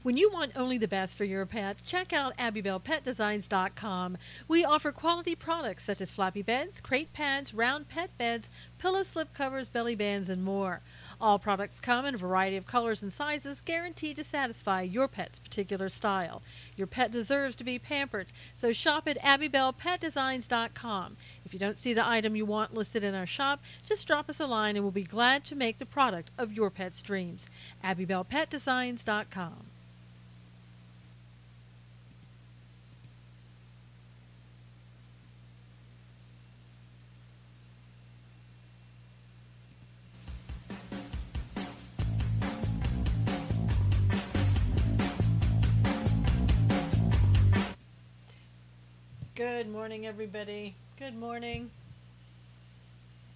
When you want only the best for your pet, check out AbbybellPetDesigns.com. We offer quality products such as floppy beds, crate pads, round pet beds, pillow slip covers, belly bands, and more. All products come in a variety of colors and sizes, guaranteed to satisfy your pet's particular style. Your pet deserves to be pampered, so shop at AbbybellPetDesigns.com. If you don't see the item you want listed in our shop, just drop us a line and we'll be glad to make the product of your pet's dreams. AbbybellPetDesigns.com. Good morning, everybody. Good morning.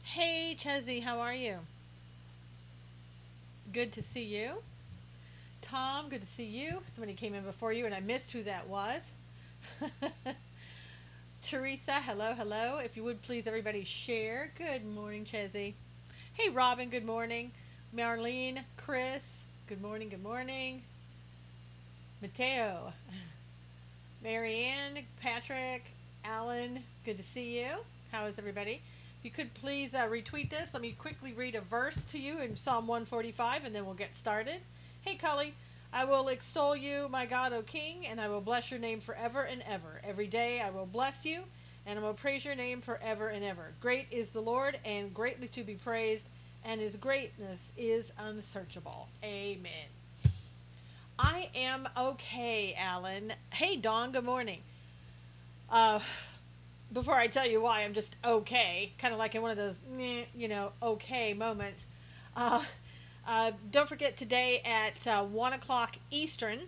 Hey, Chezzy, how are you? Good to see you. Tom, good to see you. Somebody came in before you, and I missed who that was. Teresa, hello, hello. If you would please, everybody share. Good morning, Chezzy. Hey, Robin, good morning. Marlene, Chris, good morning, good morning. Mateo. Marianne, Patrick, Alan, good to see you. How is everybody? If you could please retweet this. Let me quickly read a verse to you in Psalm 145 and then we'll get started. Hey, Cully, I will extol you, my God, O King, and I will bless your name forever and ever. Every day I will bless you, and I will praise your name forever and ever. Great is the Lord, and greatly to be praised, and his greatness is unsearchable. Amen. I am okay, Alan. Hey, Dawn, good morning. Before I tell you why I'm just okay, kind of like in one of those, okay moments, don't forget today at 1 o'clock Eastern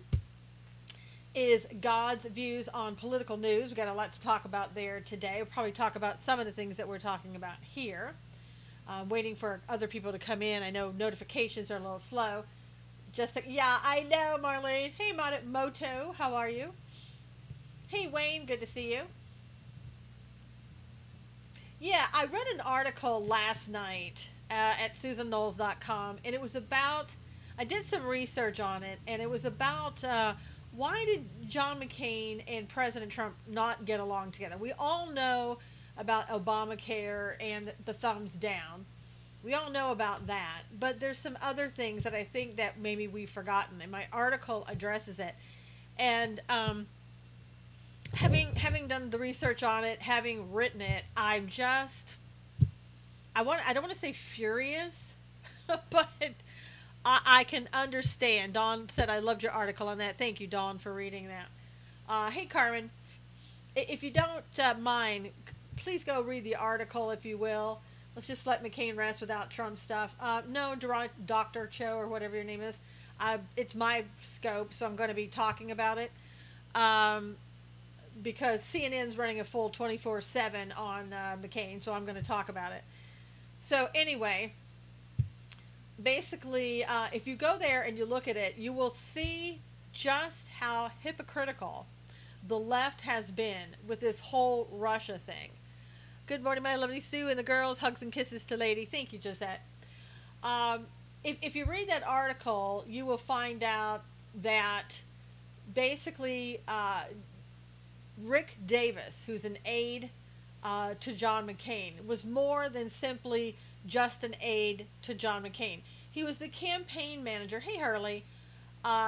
is God's Views on Political News. We've got a lot to talk about there today. We'll probably talk about some of the things that we're talking about here. Waiting for other people to come in. I know notifications are a little slow. Yeah, I know, Marlene. Hey, Moto, how are you? Hey, Wayne, good to see you. Yeah, I read an article last night at SusanKnowles.com, and it was about, I did some research on it, and it was about why did John McCain and President Trump not get along together? We all know about Obamacare and the thumbs down. We all know about that, but there's some other things that I think that maybe we've forgotten, and my article addresses it. And having done the research on it, having written it, I don't want to say furious, but I can understand. Dawn said, I loved your article on that. Thank you, Dawn, for reading that. Hey, Carmen, if you don't mind, please go read the article, if you will. Let's just let McCain rest without Trump stuff. No, Dr. Cho, or whatever your name is. It's my scope, so I'm going to be talking about it. Because CNN's running a full 24/7 on McCain, so I'm going to talk about it. So anyway, basically, if you go there and you look at it, you will see just how hypocritical the left has been with this whole Russia thing. Good morning, my lovely Sue and the girls. Hugs and kisses to Lady. Thank you, Josette. If you read that article, you will find out that basically Rick Davis, who's an aide to John McCain, was more than simply just an aide to John McCain. He was the campaign manager. Hey, Hurley.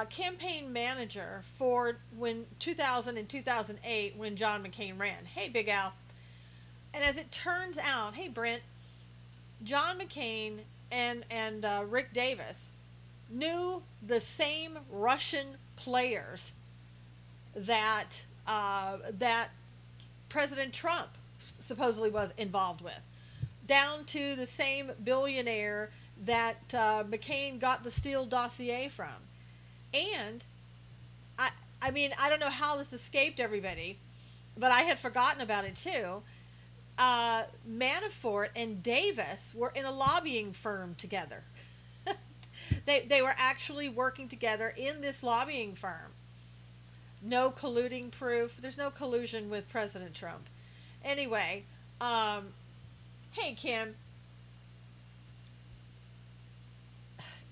Campaign manager for 2000 and 2008 when John McCain ran. Hey, Big Al. And as it turns out, hey, Brent, John McCain and Rick Davis knew the same Russian players that that President Trump supposedly was involved with, down to the same billionaire that McCain got the Steele dossier from. And I mean, I don't know how this escaped everybody, but I had forgotten about it too. Manafort and Davis were in a lobbying firm together. They were actually working together in this lobbying firm. No colluding proof. There's no collusion with President Trump. Anyway, hey, Kim.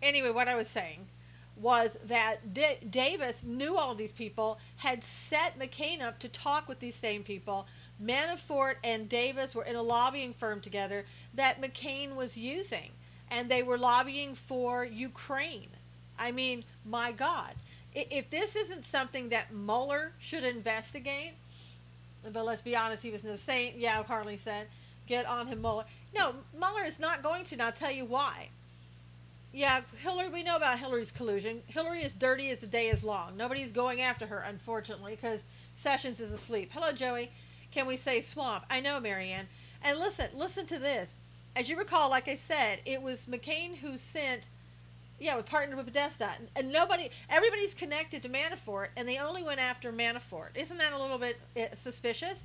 Anyway, what I was saying was that Davis knew all of these people, had set McCain up to talk with these same people. Manafort and Davis were in a lobbying firm together that McCain was using, and they were lobbying for Ukraine. I mean, my God. If this isn't something that Mueller should investigate, but let's be honest, he was no saint. Yeah, Harley said, get on him, Mueller. No, Mueller is not going to, and I'll tell you why. Yeah, Hillary, we know about Hillary's collusion. Hillary is dirty as the day is long. Nobody's going after her, unfortunately, because Sessions is asleep. Hello, Joey. Can we say swamp? I know, Marianne. And listen to this. As you recall, like I said, it was McCain who sent, with partnered with Podesta. And everybody's connected to Manafort, and they only went after Manafort. Isn't that a little bit suspicious?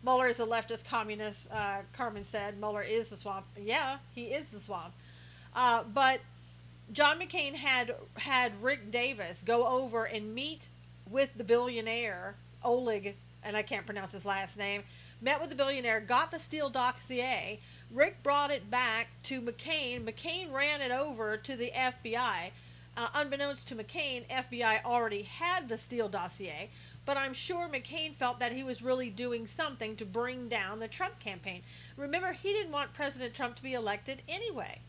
Mueller is a leftist communist, Carmen said. Mueller is the swamp. Yeah, he is the swamp. But John McCain had Rick Davis go over and meet with the billionaire, Oleg, and I can't pronounce his last name, met with the billionaire, got the Steele dossier. Rick brought it back to McCain. McCain ran it over to the FBI. Unbeknownst to McCain, FBI already had the Steele dossier, but I'm sure McCain felt that he was really doing something to bring down the Trump campaign. Remember, he didn't want President Trump to be elected anyway.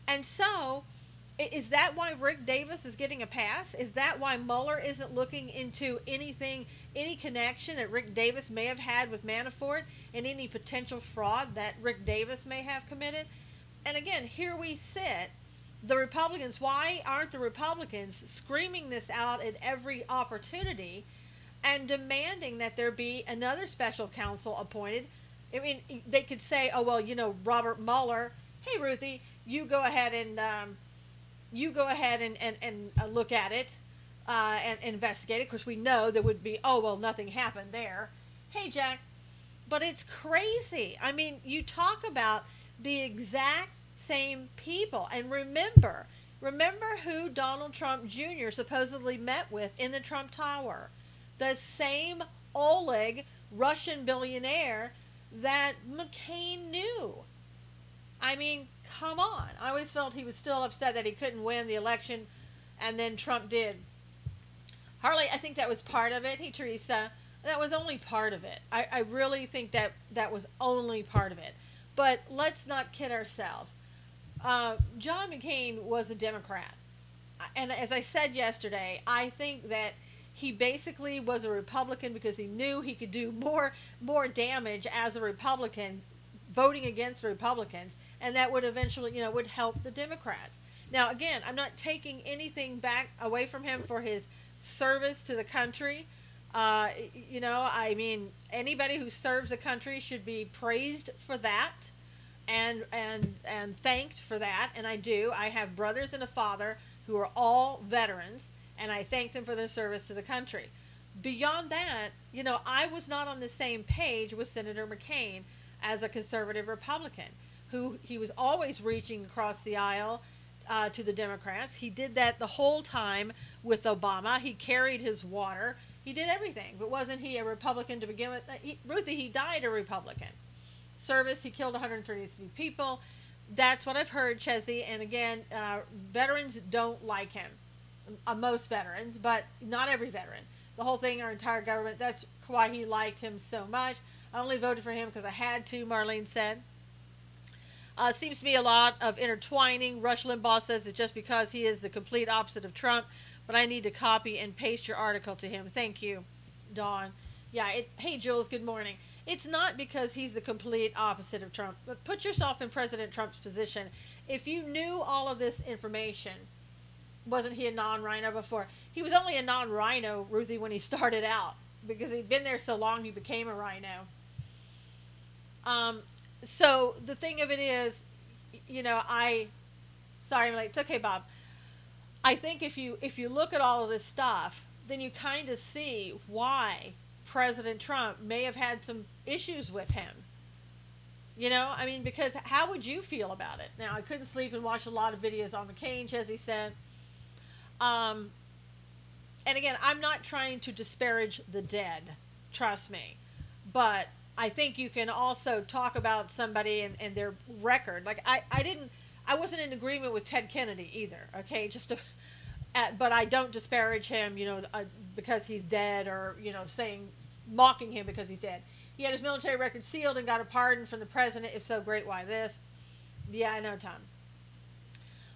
And so, is that why Rick Davis is getting a pass? Is that why Mueller isn't looking into anything, any connection that Rick Davis may have had with Manafort and any potential fraud that Rick Davis may have committed? And again, here we sit, the Republicans, why aren't the Republicans screaming this out at every opportunity and demanding that there be another special counsel appointed? I mean, they could say, oh, well, Robert Mueller, hey, Ruthie, you go ahead and look at it and investigate it. Of course, we know there would be, oh, well, nothing happened there. Hey, Jack. But it's crazy. I mean, you talk about the exact same people. And remember who Donald Trump Jr. supposedly met with in the Trump Tower. The same Oleg, Russian billionaire that McCain knew. I mean, come on. I always felt he was still upset that he couldn't win the election, and then Trump did. Harley, I think that was part of it. Hey, Teresa, that was only part of it. I really think that was only part of it. But let's not kid ourselves. John McCain was a Democrat. And as I said yesterday, I think that he basically was a Republican because he knew he could do more damage as a Republican voting against Republicans, and that would eventually, would help the Democrats. Now, again, I'm not taking anything back away from him for his service to the country. I mean, anybody who serves the country should be praised for that and thanked for that, and I do. I have brothers and a father who are all veterans, and I thank them for their service to the country. Beyond that, I was not on the same page with Senator McCain as a conservative Republican, who he was always reaching across the aisle to the Democrats. He did that the whole time with Obama. He carried his water. He did everything. But wasn't he a Republican to begin with? Ruthie, he died a Republican. Service, he killed 133 people. That's what I've heard, Chesney. And again, veterans don't like him. Most veterans, but not every veteran. The whole thing, our entire government, that's why he liked him so much. I only voted for him because I had to, Marlene said. Seems to be a lot of intertwining. Rush Limbaugh says that just because he is the complete opposite of Trump, but I need to copy and paste your article to him. Thank you, Dawn. Yeah, hey, Jules, good morning. It's not because he's the complete opposite of Trump, but put yourself in President Trump's position. If you knew all of this information, wasn't he a non-rhino before? He was only a non-rhino, Ruthie, when he started out, because he'd been there so long he became a rhino. So the thing of it is, sorry, I'm late. It's okay, Bob. I think if you look at all of this stuff, then you kind of see why President Trump may have had some issues with him. I mean, because how would you feel about it? Now, I couldn't sleep and watch a lot of videos on McCain, as he said. And again, I'm not trying to disparage the dead, trust me. But I think you can also talk about somebody and their record. Like I wasn't in agreement with Ted Kennedy either. Okay, but I don't disparage him, because he's dead, or mocking him because he's dead. He had his military record sealed and got a pardon from the president. If so, great. Why this? Yeah, I know, Tom.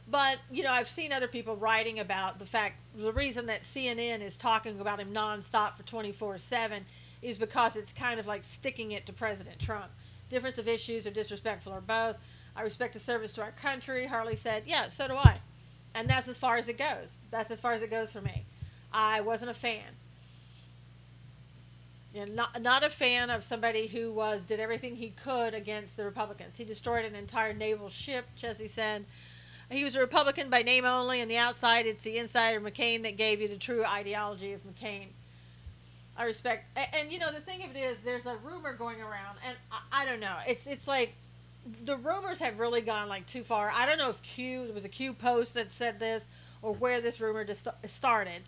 But, I've seen other people writing about the reason that CNN is talking about him nonstop for 24/7 is because it's kind of like sticking it to President Trump. Difference of issues or disrespectful or both. I respect the service to our country, Harley said. Yeah, so do I. And that's as far as it goes. That's as far as it goes for me. I wasn't a fan. Not a fan of somebody who did everything he could against the Republicans. He destroyed an entire naval ship, Jesse said. He was a Republican by name only, and the outside, it's the inside of McCain that gave you the true ideology of McCain. I respect, and the thing of it is, there's a rumor going around, and I don't know. It's like the rumors have really gone like too far. I don't know if there was a Q post that said this, or where this rumor started.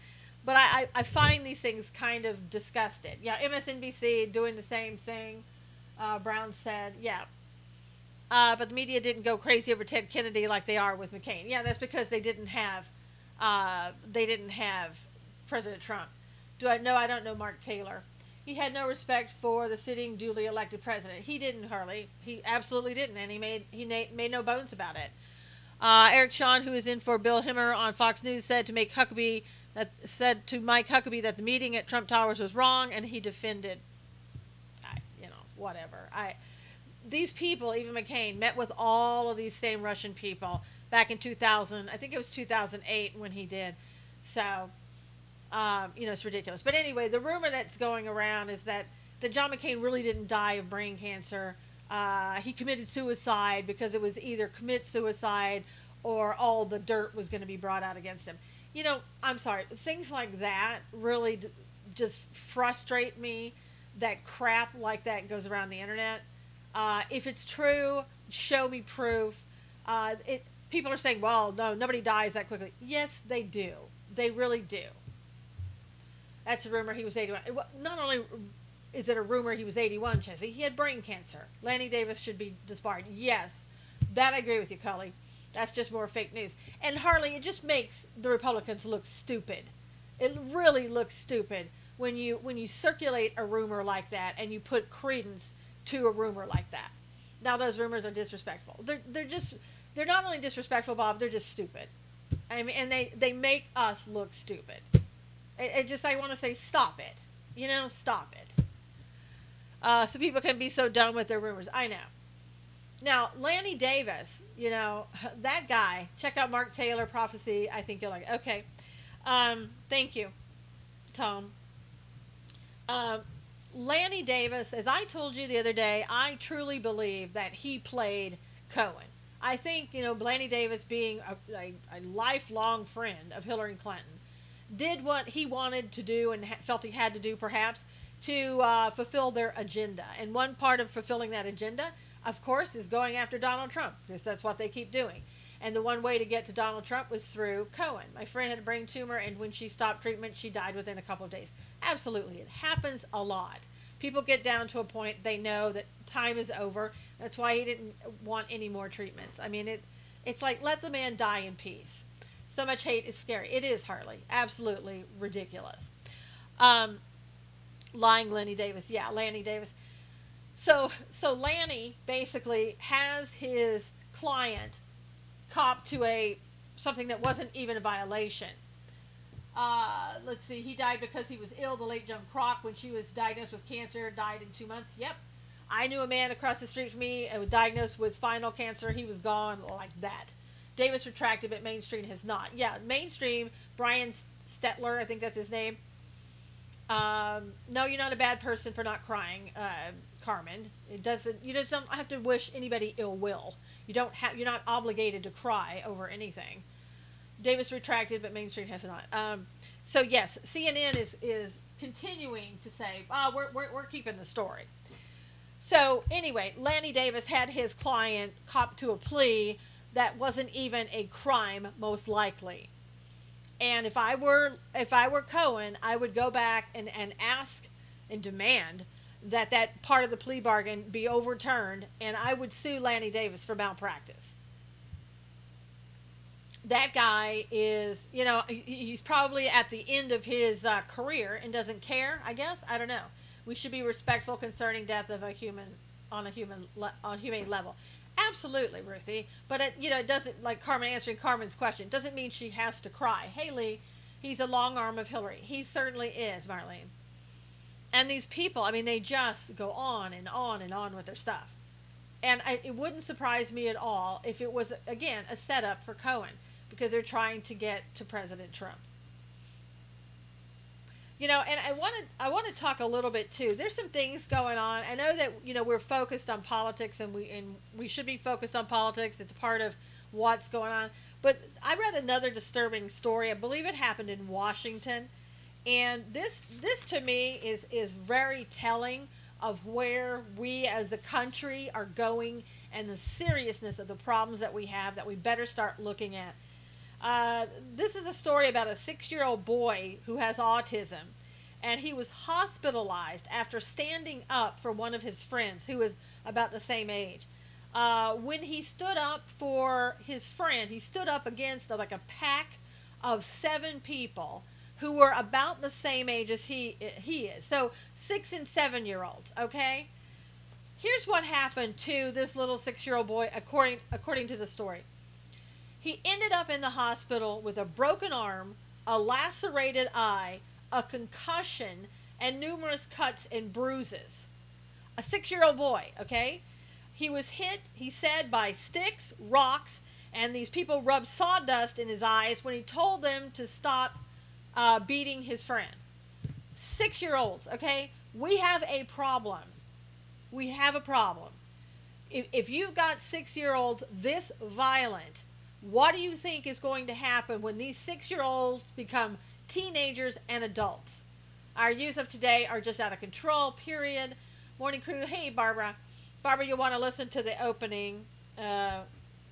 But I find these things kind of disgusted. Yeah, MSNBC doing the same thing. Brown said, yeah. But the media didn't go crazy over Ted Kennedy like they are with McCain. Yeah, that's because they didn't have President Trump. I don't know Mark Taylor. He had no respect for the sitting duly elected president. He didn't, Harley. He absolutely didn't, and he made no bones about it. Eric Shawn, who is in for Bill Hemmer on Fox News, said to Mike Huckabee that the meeting at Trump Towers was wrong, and he defended. Whatever. These people, even McCain, met with all of these same Russian people back in 2000. I think it was 2008 when he did. So, it's ridiculous. But anyway, the rumor that's going around is that John McCain really didn't die of brain cancer. He committed suicide because it was either commit suicide or all the dirt was going to be brought out against him. I'm sorry. Things like that really just frustrate me. That crap like that goes around the internet. If it's true, show me proof. People are saying, well, no, nobody dies that quickly. Yes, they do. They really do. That's a rumor he was 81. Not only is it a rumor he was 81, Chessie, he had brain cancer. Lanny Davis should be disbarred. Yes, that I agree with you, Cully. That's just more fake news. And Harley, it just makes the Republicans look stupid. It really looks stupid when you circulate a rumor like that and you put credence to a rumor like that. Now those rumors are disrespectful. They're not only disrespectful, Bob, they're just stupid. I mean, and they make us look stupid. I want to say, stop it. Stop it. So people can be so dumb with their rumors. I know. Now, Lanny Davis, that guy, check out Mark Taylor Prophecy. I think you'll like it. Okay. Thank you, Tom. Lanny Davis, as I told you the other day, I truly believe that he played Cohen. I think, Lanny Davis, being a lifelong friend of Hillary Clinton, did what he wanted to do and felt he had to do, perhaps, to fulfill their agenda. And one part of fulfilling that agenda, of course, is going after Donald Trump, because that's what they keep doing. And the one way to get to Donald Trump was through Cohen. My friend had a brain tumor, and when she stopped treatment, she died within a couple of days. Absolutely. It happens a lot. People get down to a point they know that time is over. That's why he didn't want any more treatments. I mean, it's like, let the man die in peace. So much hate is scary. It is, Harley. Absolutely ridiculous. Lying Lanny Davis. Yeah, Lanny Davis. So Lanny basically has his client cop to something that wasn't even a violation. Let's see, he died because he was ill. The late Joan Kroc, when she was diagnosed with cancer, died in 2 months. Yep. I knew a man across the street from me was diagnosed with spinal cancer. He was gone like that. Davis retracted, but Mainstream has not. Yeah, Mainstream, Brian Stetler, I think that's his name. No, you're not a bad person for not crying, Carmen. You just don't have to wish anybody ill will. You're not obligated to cry over anything. Davis retracted, but Mainstream has not. So yes, CNN is continuing to say, we're keeping the story. So anyway, Lanny Davis had his client cop to a plea that wasn't even a crime, most likely. And if I were Cohen, I would go back and ask and demand that part of the plea bargain be overturned, and I would sue Lanny Davis for malpractice. that guy is, he's probably at the end of his career and doesn't care. I guess, I don't know. We should be respectful concerning death of a human on humane level. Absolutely, Ruthie. But it doesn't, like Carmen answering Carmen's question, doesn't mean she has to cry. Haley, he's a long arm of Hillary. He certainly is, Marlene. And these people, I mean, they just go on and on and on with their stuff. And it wouldn't surprise me at all if it was, again, a setup for Cohen, because they're trying to get to President Trump. And I want to talk a little bit too. There's some things going on. I know that we're focused on politics, and we should be focused on politics. It's part of what's going on. But I read another disturbing story. I believe it happened in Washington, and this to me is very telling of where we as a country are going and the seriousness of the problems that we have that we better start looking at. This is a story about a 6-year-old boy who has autism, and he was hospitalized after standing up for one of his friends who was about the same age. When he stood up for his friend, he stood up against like a pack of 7 people who were about the same age as he is. So 6 and 7-year-olds, okay? Here's what happened to this little 6-year-old boy according to the story. He ended up in the hospital with a broken arm, a lacerated eye, a concussion, and numerous cuts and bruises. A 6-year-old boy, okay? He was hit, he said, by sticks, rocks, and these people rubbed sawdust in his eyes when he told them to stop beating his friend. 6-year-olds, okay? We have a problem. We have a problem. If you've got 6-year-olds this violent, what do you think is going to happen when these 6-year-olds become teenagers and adults? Our youth of today are just out of control, period. Morning crew, hey Barbara. Barbara, you'll want to listen to the opening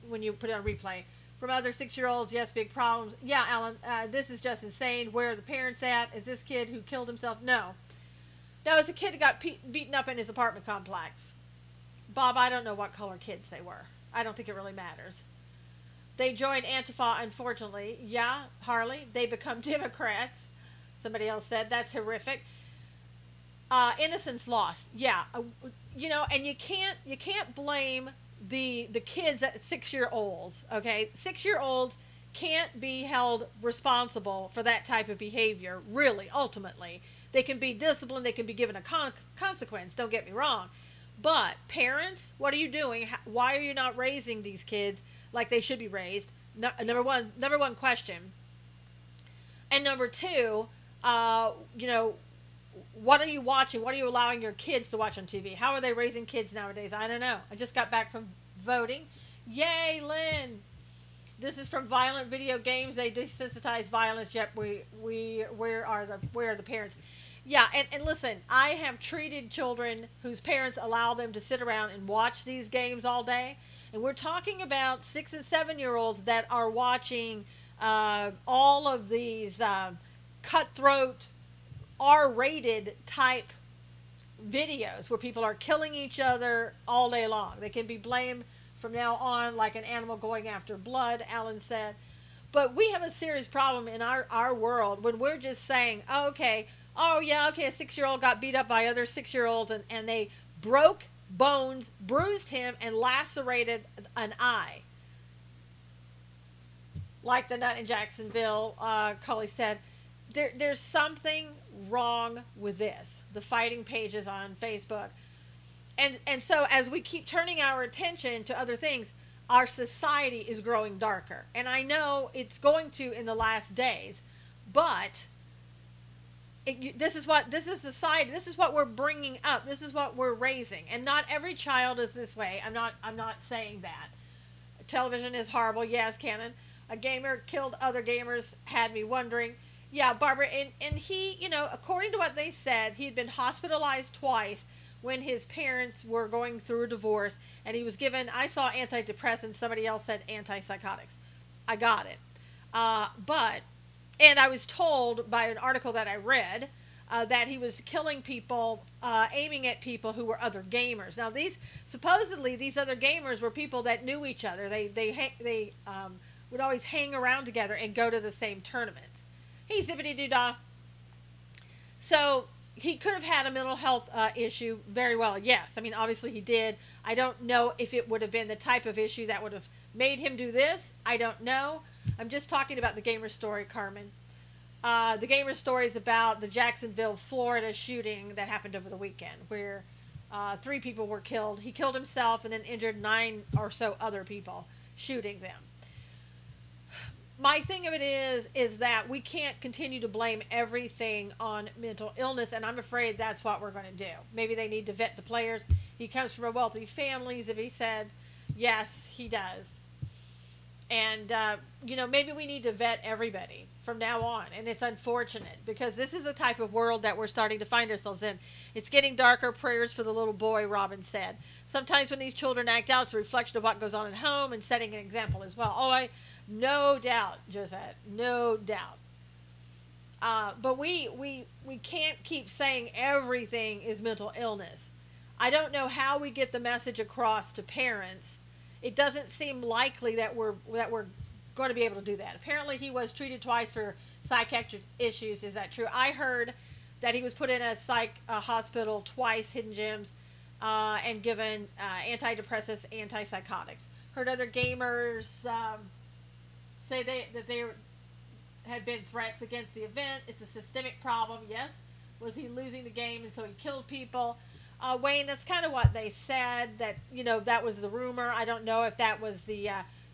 when you put it on replay. From other 6-year-olds, yes, big problems. Yeah, Alan, this is just insane. Where are the parents at? Is this kid who killed himself? No. No, it's a kid who got beaten up in his apartment complex. Bob, I don't know what color kids they were. I don't think it really matters. They joined Antifa, unfortunately. Yeah, Harley, they become Democrats. Somebody else said that's horrific. Innocence lost. Yeah, and you can't blame the kids at 6-year-olds. Okay, 6-year-olds can't be held responsible for that type of behavior. Really, ultimately, they can be disciplined. They can be given a consequence. Don't get me wrong, but parents, what are you doing? Why are you not raising these kids like they should be raised? Number one question. And number two, what are you watching? What are you allowing your kids to watch on TV? How are they raising kids nowadays? I don't know. I just got back from voting. Yay, Lynn. This is from violent video games. They desensitize violence, yet where are the parents? Yeah, and listen, I have treated children whose parents allow them to sit around and watch these games all day. And we're talking about 6 and 7-year-olds that are watching all of these cutthroat, R-rated type videos where people are killing each other all day long. They can be blamed from now on like an animal going after blood, Alan said. But we have a serious problem in our world when we're just saying, oh, okay, a 6-year-old got beat up by other 6-year-olds and they broke bones, bruised him, and lacerated an eye. Like the nut in Jacksonville, Cully said, there's something wrong with this. The fighting pages on Facebook. And so as we keep turning our attention to other things, our society is growing darker. And I know it's going to in the last days, but this is society. This is what we're bringing up. This is what we're raising. And not every child is this way. I'm not saying that. Television is horrible. Yes, Cannon. A gamer killed other gamers, had me wondering. Yeah, Barbara, and he, according to what they said, he'd been hospitalized twice when his parents were going through a divorce, and he was given, I saw antidepressants, somebody else said antipsychotics. I got it. And I was told by an article that I read that he was killing people, aiming at people who were other gamers. Now, these other gamers were people that knew each other. They would always hang around together and go to the same tournaments. Hey, zippity doo dah. So he could have had a mental health issue very well. Yes, I mean, obviously he did. I don't know if it would have been the type of issue that would have made him do this. I don't know. I'm just talking about the gamer story, Carmen. The gamer story is about the Jacksonville, Florida shooting that happened over the weekend, where 3 people were killed. He killed himself and then injured 9 or so other people, shooting them. My thing of it is that we can't continue to blame everything on mental illness, and I'm afraid that's what we're going to do. Maybe they need to vet the players. He comes from a wealthy family, as if he said. Yes, he does. And, maybe we need to vet everybody from now on. And it's unfortunate because this is the type of world that we're starting to find ourselves in. It's getting darker. Prayers for the little boy, Robin said. Sometimes when these children act out, it's a reflection of what goes on at home and setting an example as well. No doubt, Josette. No doubt. But we can't keep saying everything is mental illness. I don't know how we get the message across to parents. It doesn't seem likely that we're going to be able to do that. Apparently, he was treated twice for psychiatric issues. Is that true? I heard that he was put in a psych hospital twice, hidden gems, and given antidepressants, antipsychotics. Heard other gamers say that there had been threats against the event. It's a systemic problem. Yes. Was he losing the game and so he killed people? Wayne, that's kind of what they said, that, that was the rumor. I don't know if that was the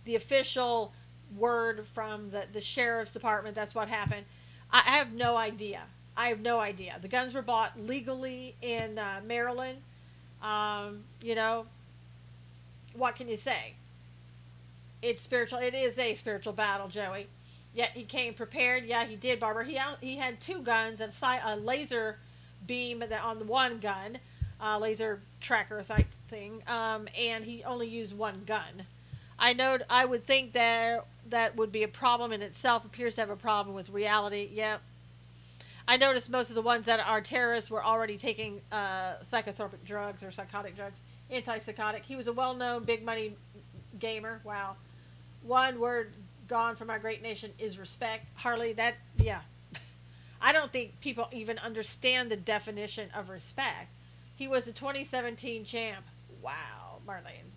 official word from the sheriff's department. That's what happened. I have no idea. The guns were bought legally in Maryland. What can you say? It's spiritual. It is a spiritual battle, Joey. Yet he came prepared. Yeah, he did, Barbara. He had 2 guns, a laser beam on the one gun, laser tracker type thing, and he only used 1 gun. I would think that would be a problem in itself. Appears to have a problem with reality. Yep. I noticed most of the ones that are terrorists were already taking psychotropic drugs or psychotic drugs, antipsychotic. He was a well-known big money gamer. Wow. One word gone from our great nation is respect. Harley, yeah. I don't think people even understand the definition of respect. He was the 2017 champ. Wow, Marlene.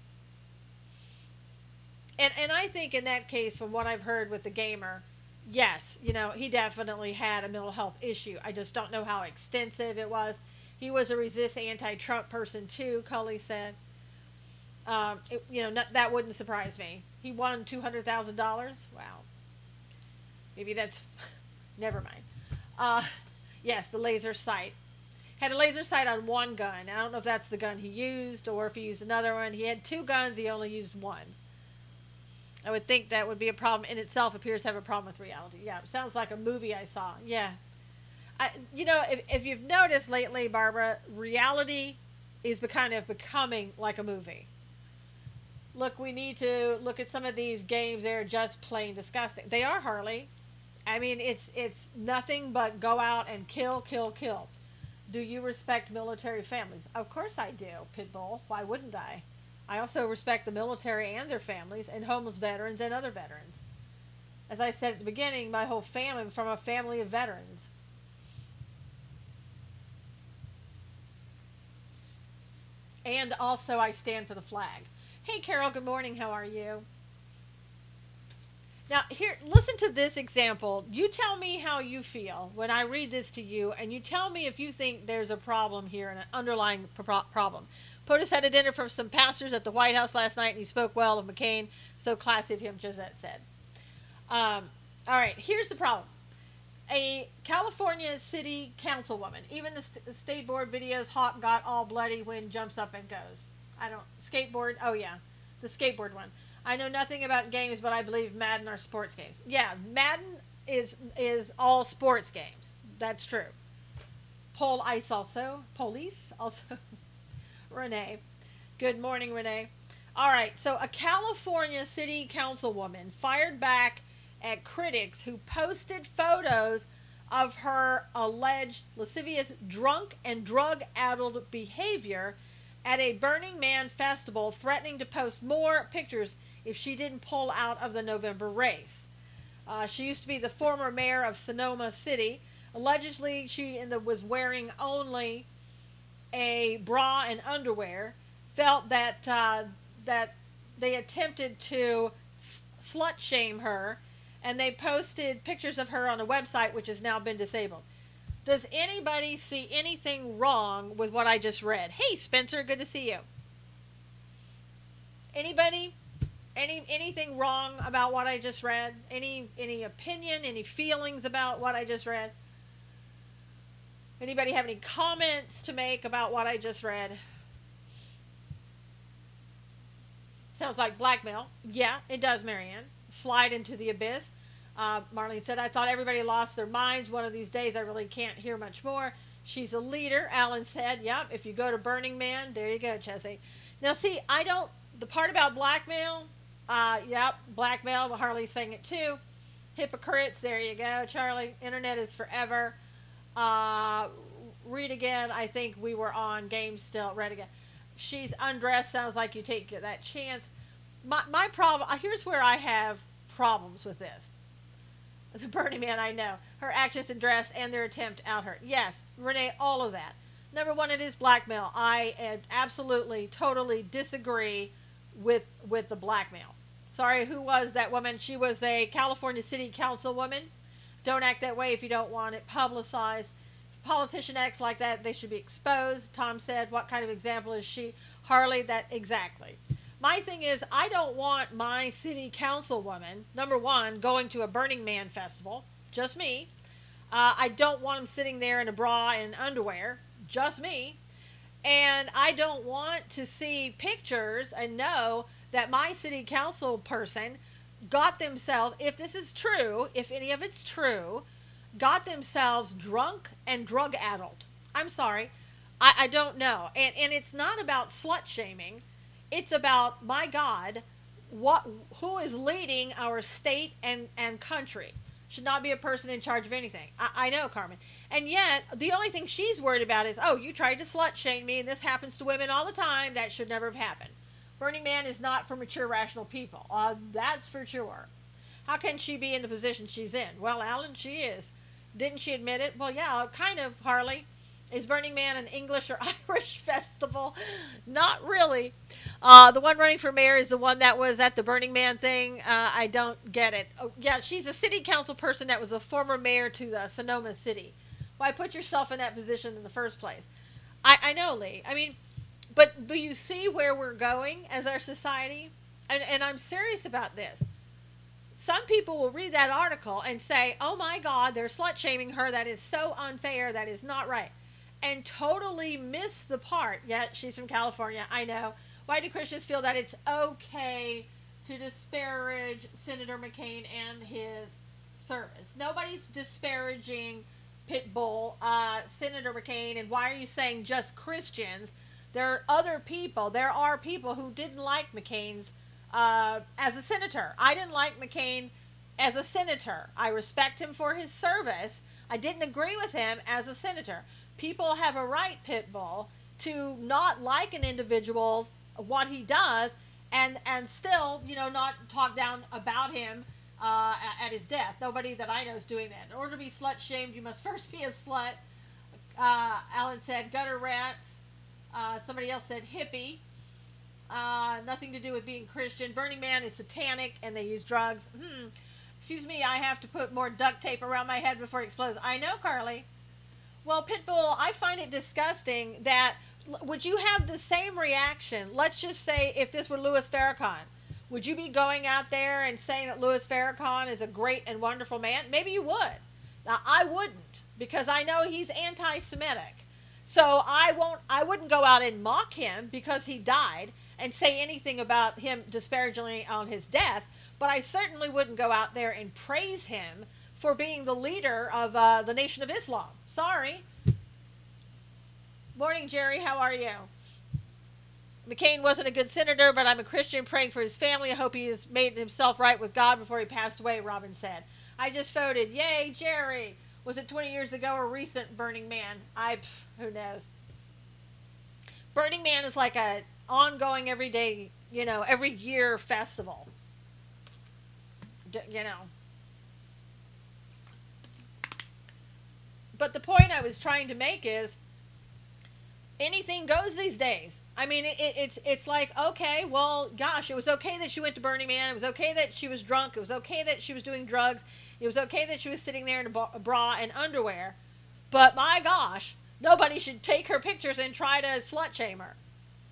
And I think in that case, from what I've heard with the gamer, yes, he definitely had a mental health issue. I just don't know how extensive it was. He was a resist anti-Trump person too, Cully said. That wouldn't surprise me. He won $200,000. Wow. Maybe that's... Never mind. Yes, the laser sight. Had a laser sight on 1 gun. I don't know if that's the gun he used or if he used another one. He had 2 guns. He only used 1. I would think that would be a problem in itself. Appears to have a problem with reality. Yeah, it sounds like a movie I saw. Yeah. If you've noticed lately, Barbara, reality is kind of becoming like a movie. Look, we need to look at some of these games. They're just plain disgusting. They are, Harley. I mean, it's nothing but go out and kill, kill, kill. Do you respect military families? Of course I do, Pitbull. Why wouldn't I? I also respect the military and their families and homeless veterans and other veterans. As I said at the beginning, my whole family, I'm from a family of veterans. And also I stand for the flag. Hey, Carol, good morning. How are you? Now, here, listen to this example. You tell me how you feel when I read this to you, and you tell me if you think there's a problem here, an underlying problem. POTUS had a dinner for some pastors at the White House last night, and he spoke well of McCain. So classy of him, Josette said. All right, here's the problem. A California city councilwoman, even the state board videos, Hawk got all bloody when jumps up and goes. Skateboard, oh yeah, the skateboard one. I know nothing about games, but I believe Madden are sports games. Yeah, Madden is all sports games. That's true. Police also. Renee. Good morning, Renee. All right, so a California city councilwoman fired back at critics who posted photos of her alleged lascivious, drunk, and drug-addled behavior at a Burning Man festival, threatening to post more pictures if she didn't pull out of the November race. She used to be the former mayor of Sonoma City. Allegedly, she was wearing only a bra and underwear. Felt that that they attempted to slut shame her, and they posted pictures of her on a website which has now been disabled. Does anybody see anything wrong with what I just read? Hey, Spencer, good to see you. Anybody? Anything wrong about what I just read? Any opinion, any feelings about what I just read? Anybody have any comments to make about what I just read? Sounds like blackmail. Yeah, it does, Marianne. Slide into the abyss. Marlene said, I thought everybody lost their minds. One of these days I really can't hear much more. She's a leader. Alan said, yep, if you go to Burning Man, there you go, Chessie. Now, see, the part about blackmail, yep, blackmail, Harley's saying it too. Hypocrites, there you go, Charlie. Internet is forever. Read again. I think we were on game still. Read again. She's undressed. Sounds like you take that chance. My problem, here's where I have problems with this. The Burning Man, I know. Her actions and dress and their attempt to out her. Yes, Renee, all of that. Number one, it is blackmail. I absolutely, totally disagree with the blackmail. Sorry, who was that woman? She was a California City Council woman. Don't act that way if you don't want it publicized. If a politician acts like that, they should be exposed. Tom said, what kind of example is she? Harley, that exactly. My thing is, I don't want my city councilwoman, number one, going to a Burning Man festival. Just me. I don't want them sitting there in a bra and underwear. Just me. And I don't want to see pictures and know that my city council person got themselves, if this is true, if any of it's true, got themselves drunk and drug-addled. I'm sorry. I don't know. And it's not about slut-shaming. It's about, my God, who is leading our state and country. Should not be a person in charge of anything. I know, Carmen. And yet, the only thing she's worried about is, oh, you tried to slut shame me, and this happens to women all the time. That should never have happened. Burning Man is not for mature, rational people. That's for sure. How can she be in the position she's in? Well, Alan, she is. Didn't she admit it? Well, yeah, kind of, Harley. Is Burning Man an English or Irish festival? Not really. The one running for mayor is the one that was at the Burning Man thing. I don't get it. Oh, yeah, she's a city council person that was a former mayor to Sonoma City. Why put yourself in that position in the first place? I know, Lee. I mean, but you see where we're going as our society? And I'm serious about this. Some people will read that article and say, oh my God, they're slut-shaming her. That is so unfair. That is not right. And totally miss the part. Yeah, she's from California. I know. Why do Christians feel that it's okay to disparage Senator McCain and his service? Nobody's disparaging Pitbull, Senator McCain, and why are you saying just Christians? There are other people. There are people who didn't like McCain's as a senator. I didn't like McCain as a senator. I respect him for his service. I didn't agree with him as a senator. People have a right, Pitbull, to not like an individual's what he does and still, not talk down about him at his death. Nobody that I know is doing that. In order to be slut-shamed, you must first be a slut. Alan said gutter rats. Somebody else said hippie. Nothing to do with being Christian. Burning Man is satanic and they use drugs. Excuse me, I have to put more duct tape around my head before it explodes. I know, Carly. Well, Pitbull, I find it disgusting that, would you have the same reaction? Let's just say if this were Louis Farrakhan. Would you be going out there and saying that Louis Farrakhan is a great and wonderful man? Maybe you would. Now, I wouldn't, because I know he's anti-Semitic. So I wouldn't go out and mock him because he died and say anything about him disparagingly on his death, but I certainly wouldn't go out there and praise him for being the leader of the Nation of Islam. Sorry. Morning, Jerry. How are you? McCain wasn't a good senator, but I'm a Christian praying for his family. I hope he has made himself right with God before he passed away, Robin said. I just voted. Yay, Jerry. Was it 20 years ago or recent Burning Man? Who knows? Burning Man is like a ongoing everyday, every year festival. you know. But the point I was trying to make is anything goes these days. I mean, it's like, okay, well, gosh, it was okay that she went to Burning Man. It was okay that she was drunk. It was okay that she was doing drugs. It was okay that she was sitting there in a bra and underwear. But my gosh, nobody should take her pictures and try to slut shame her.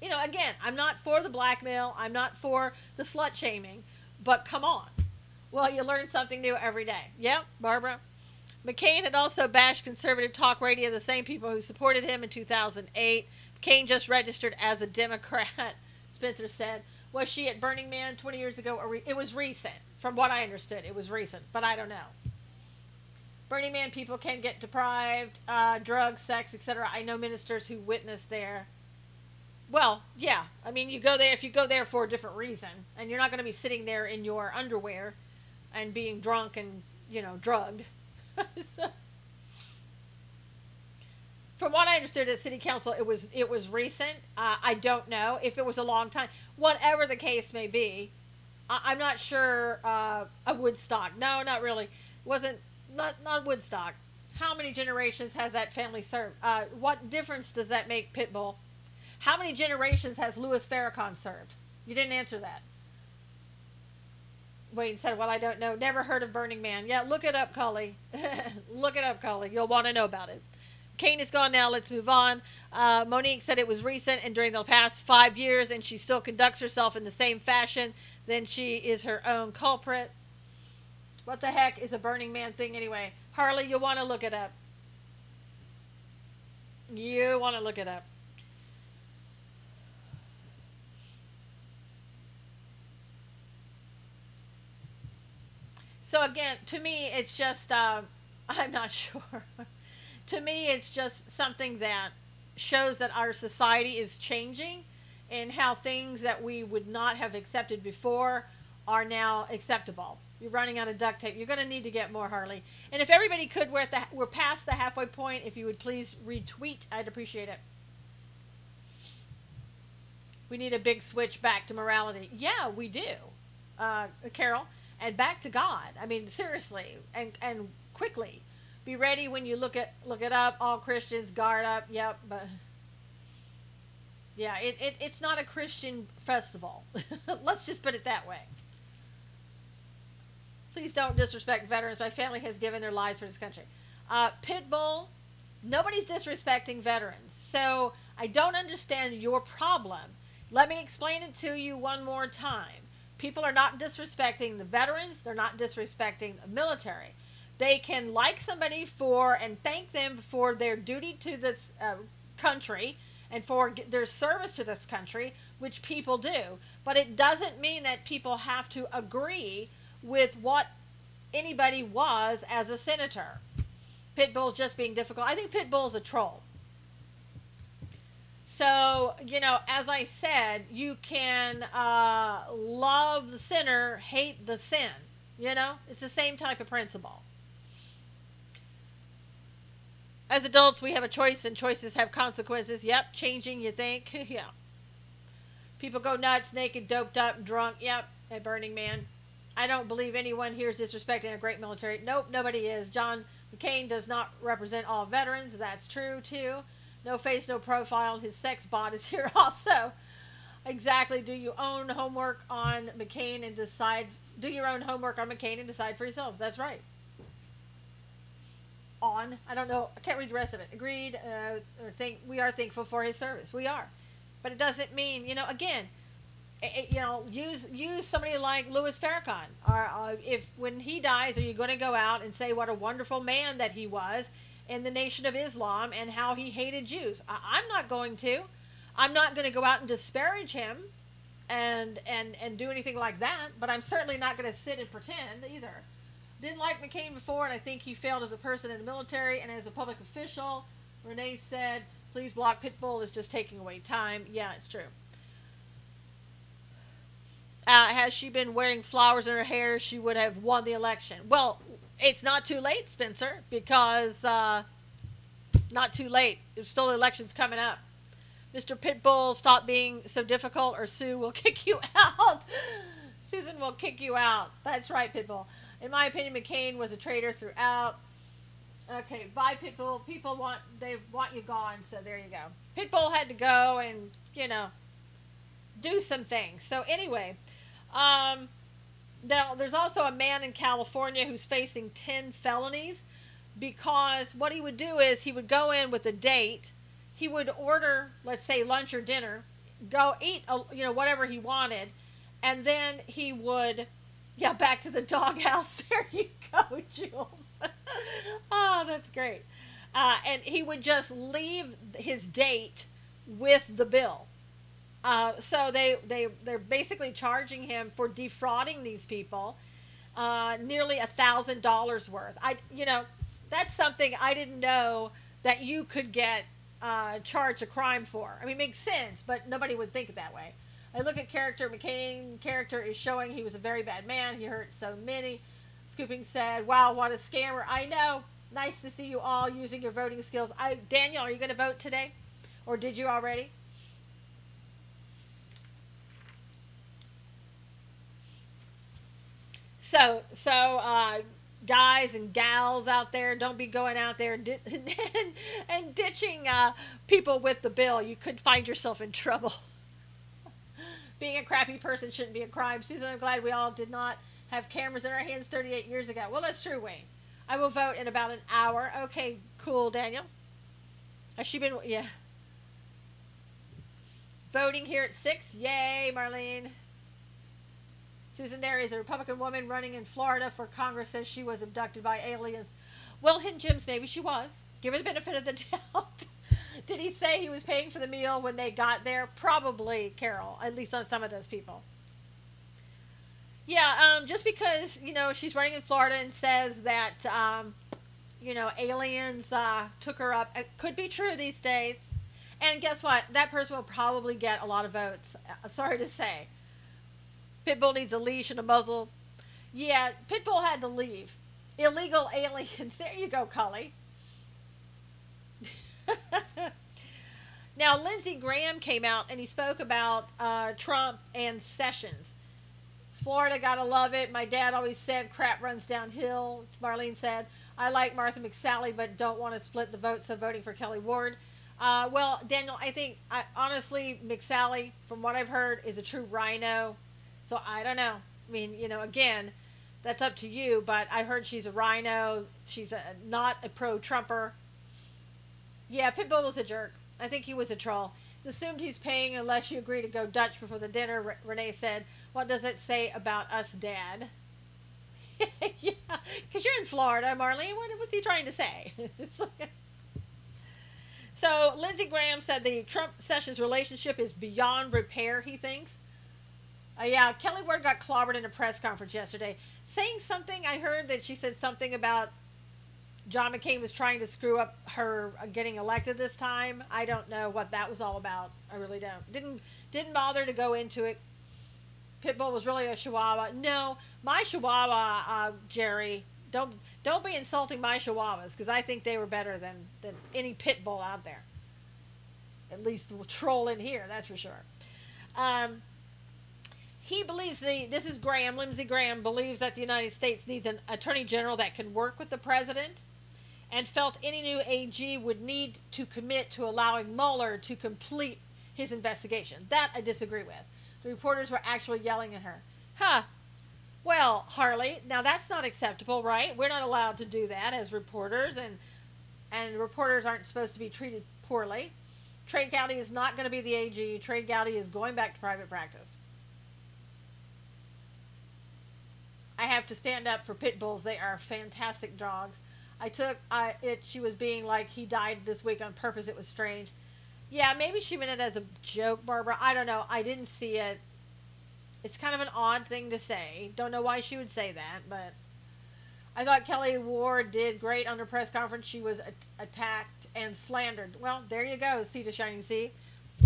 You know, again, I'm not for the blackmail. I'm not for the slut shaming. But come on. Well, you learn something new every day. Yep, Barbara. McCain had also bashed conservative talk radio, the same people who supported him in 2008. McCain just registered as a Democrat, Spencer said. Was she at Burning Man 20 years ago? It was recent. From what I understood, it was recent, but I don't know. Burning Man people can get deprived, drugs, sex, etc. I know ministers who witnessed there. Well, yeah. I mean, you go there if you go there for a different reason, and you're not going to be sitting there in your underwear and being drunk and, you know, drugged. So, from what I understood at City Council, it was recent. I don't know if it was a long time. Whatever the case may be, I'm not sure. A Woodstock? No, not really. Wasn't not Woodstock. How many generations has that family served? What difference does that make, Pitbull? How many generations has Louis Farrakhan served? You didn't answer that. Wayne said, well, I don't know. Never heard of Burning Man. Yeah, look it up, Cully. Look it up, Cully. You'll want to know about it. Kane is gone now. Let's move on. Monique said it was recent and during the past 5 years, and she still conducts herself in the same fashion. Then she is her own culprit. What the heck is a Burning Man thing anyway? Harley, you'll want to look it up. You want to look it up. So again, to me, it's just, I'm not sure. To me, it's just something that shows that our society is changing and how things that we would not have accepted before are now acceptable. You're running out of duct tape. You're going to need to get more, Harley. And if everybody could, we're past the halfway point. If you would please retweet, I'd appreciate it. We need a big switch back to morality. Yeah, we do, Carol. And back to God. I mean, seriously, and quickly. Be ready when you look it up. All Christians guard up. Yep, but yeah, it's not a Christian festival. Let's just put it that way. Please don't disrespect veterans. My family has given their lives for this country. Pitbull, nobody's disrespecting veterans. So I don't understand your problem. Let me explain it to you one more time. People are not disrespecting the veterans. They're not disrespecting the military. They can like somebody for and thank them for their duty to this country and for their service to this country, which people do. But it doesn't mean that people have to agree with what anybody was as a senator. Pitbull's just being difficult. I think Pitbull's a troll. So, you know, as I said, you can love the sinner, hate the sin. You know, it's the same type of principle. As adults, we have a choice, and choices have consequences. Yep, changing, you think? Yeah. People go nuts, naked, doped up, drunk. Yep, at Burning Man. I don't believe anyone here is disrespecting a great military. Nope, nobody is. John McCain does not represent all veterans. That's true, too. No face, no profile. His sex bot is here also. Exactly. Do you own homework on McCain and decide? Do your own homework on McCain and decide for yourself. That's right. On. I don't know. I can't read the rest of it. Agreed. We are thankful for his service. We are. But it doesn't mean, you know, again, you know, use somebody like Louis Farrakhan. Or if when he dies, are you going to go out and say what a wonderful man that he was in the Nation of Islam and how he hated Jews? I'm not going to. I'm not going to go out and disparage him and do anything like that. But I'm certainly not going to sit and pretend either. Didn't like McCain before, and I think he failed as a person in the military and as a public official. Renee said, please block Pitbull is just taking away time. Yeah, it's true. Has she been wearing flowers in her hair, she would have won the election. Well, it's not too late, Spencer, because not too late. There's still elections coming up. Mr. Pitbull, stop being so difficult or Sue will kick you out. Susan will kick you out. That's right, Pitbull. In my opinion, McCain was a traitor throughout. Okay, bye, Pitbull. They want you gone, so there you go. Pitbull had to go and, do some things. So anyway, now there's also a man in California who's facing 10 felonies because what he would do is he would go in with a date. He would order, let's say, lunch or dinner, go eat, whatever he wanted, and then he would, back to the doghouse. There you go, Jules. Oh, that's great. And he would just leave his date with the bill. So they're basically charging him for defrauding these people, nearly $1,000 worth. That's something I didn't know that you could get charged a crime for. I mean, it makes sense, but nobody would think it that way. I look at character. McCain character is showing he was a very bad man. He hurt so many. Scooping said, "Wow, what a scammer!" I know. Nice to see you all using your voting skills. Daniel, are you going to vote today, or did you already? So, guys and gals out there, don't be going out there and ditching people with the bill. You could find yourself in trouble. Being a crappy person shouldn't be a crime. Susan, I'm glad we all did not have cameras in our hands 38 years ago. Well, that's true, Wayne. I will vote in about an hour. Okay, cool, Daniel. Has she been, yeah. Voting here at 6. Yay, Marlene. Susan, there is a Republican woman running in Florida for Congress, says she was abducted by aliens. Well, hint Jims, maybe she was. Give her the benefit of the doubt. Did he say he was paying for the meal when they got there? Probably, Carol, at least on some of those people. Yeah, just because, she's running in Florida and says that, aliens took her up. It could be true these days. And guess what? That person will probably get a lot of votes. I'm sorry to say. Pitbull needs a leash and a muzzle. Yeah, Pitbull had to leave. Illegal aliens. There you go, Cully. Now, Lindsey Graham came out and he spoke about Trump and Sessions. Florida, gotta love it. My dad always said crap runs downhill. Marlene said, I like Martha McSally, but don't want to split the vote, so voting for Kelly Ward. Well, Daniel, I think, honestly, McSally, from what I've heard, is a true rhino. So I don't know. I mean, again, that's up to you, but I heard she's a rhino. She's not a pro-Trumper. Yeah, Pitbull was a jerk. I think he was a troll. It's assumed he's paying unless you agree to go Dutch before the dinner, Renee said. What does it say about us, Dad? Yeah, because you're in Florida, Marlene. What was he trying to say? So, Lindsey Graham said the Trump-Sessions relationship is beyond repair, he thinks. Yeah, Kelly Ward got clobbered in a press conference yesterday. Saying something, I heard that she said something about John McCain was trying to screw up her getting elected this time. I don't know what that was all about. I really don't. Didn't bother to go into it. Pitbull was really a chihuahua. No, my chihuahua, Jerry, don't be insulting my chihuahuas, because I think they were better than any pit bull out there. At least the troll in here, that's for sure. He believes this is Graham, Lindsey Graham, believes that the United States needs an attorney general that can work with the president, and felt any new AG would need to commit to allowing Mueller to complete his investigation. That I disagree with. The reporters were actually yelling at her. Huh. Well, Harley, now that's not acceptable, right? We're not allowed to do that as reporters, and reporters aren't supposed to be treated poorly. Trade Gowdy is not going to be the AG. Trade Gowdy is going back to private practice. I have to stand up for pit bulls. They are fantastic dogs. She was being like, he died this week on purpose. It was strange. Yeah, maybe she meant it as a joke, Barbara. I don't know. I didn't see it. It's kind of an odd thing to say. Don't know why she would say that, but I thought Kelly Ward did great on her press conference. She was attacked and slandered. Well, there you go, Sea to Shining Sea.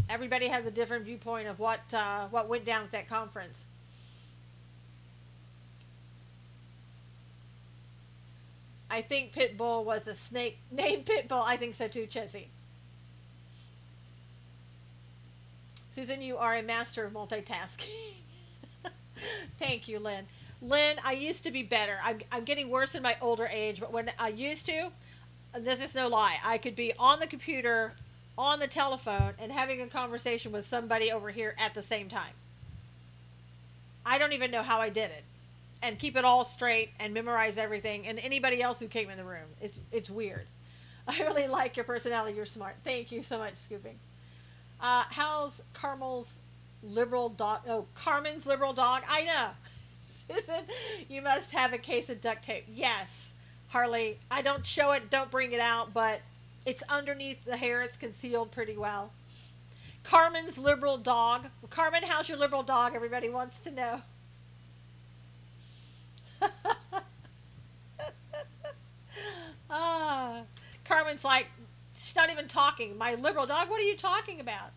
Everybody has a different viewpoint of what went down at that conference. I think Pitbull was a snake named Pitbull. I think so too, Chessie. Susan, you are a master of multitasking. Thank you, Lynn. Lynn, I used to be better. I'm getting worse in my older age, but when I used to, this is no lie, I could be on the computer, on the telephone, and having a conversation with somebody over here at the same time. I don't even know how I did it. And keep it all straight and memorize everything and anybody else who came in the room. It's weird. I really like your personality. You're smart. Thank you so much, Scooping. How's Carmel's liberal dog? Oh, Carmen's liberal dog. I know. Susan, you must have a case of duct tape. Yes, Harley. I don't show it. Don't bring it out. But it's underneath the hair. It's concealed pretty well. Carmen's liberal dog. Carmen, how's your liberal dog? Everybody wants to know. Carmen's like, she's not even talking. My liberal dog, what are you talking about?